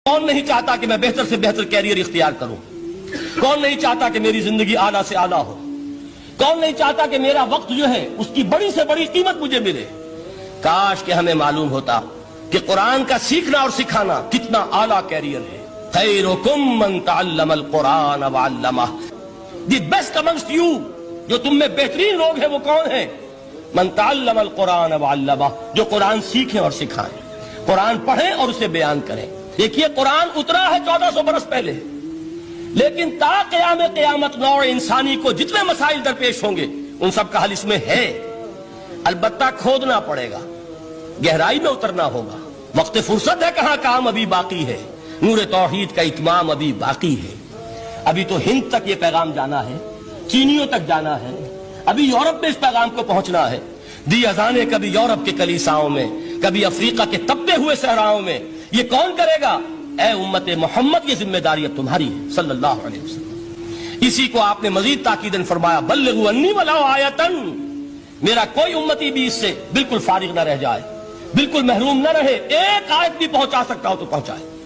کون نہیں چاہتا کہ میں بہتر سے بہتر کیریئر اختیار کروں؟ کون نہیں چاہتا کہ میری زندگی اعلیٰ سے اعلیٰ ہو؟ کون نہیں چاہتا کہ میرا وقت جو ہے اس کی بڑی سے بڑی قیمت مجھے ملے؟ کاش کہ ہمیں معلوم ہوتا کہ قرآن کا سیکھنا اور سکھانا کتنا اعلیٰ کیریئر ہے۔ خیرکم من تعلم القرآن وعلمہ، دی بیسٹ امنگسٹ یو، جو تم میں بہترین لوگ ہیں وہ کون ہیں؟ من تعلم القرآن وعلمہ، جو قرآن سیکھیں اور سکھائیں، قرآن پڑھیں اور اسے بیان کریں۔ دیکھیے قرآن اترا ہے 1400 برس پہلے، لیکن تا قیام قیامت نوع انسانی کو جتنے مسائل درپیش ہوں گے ان سب کا حل اس میں ہے، البتہ کھودنا پڑے گا، گہرائی میں اترنا ہوگا۔ وقت فرصت ہے کہاں، کام ابھی باقی ہے، نور توحید کا اتمام ابھی باقی ہے۔ ابھی تو ہند تک یہ پیغام جانا ہے، چینیوں تک جانا ہے، ابھی یورپ میں اس پیغام کو پہنچنا ہے۔ دی اذانیں کبھی یورپ کے کلیساؤں میں، کبھی افریقہ کے تپتے ہوئے صحراؤں میں۔ یہ کون کرے گا؟ اے امت محمد، یہ ذمہ داری اب تمہاری ہے صلی اللہ علیہ وسلم۔ اسی کو آپ نے مزید تاکیداً فرمایا، بلغوا انی ولو آیۃ، میرا کوئی امتی بھی اس سے بالکل فارغ نہ رہ جائے، بالکل محروم نہ رہے، ایک آیت بھی پہنچا سکتا ہو تو پہنچائے۔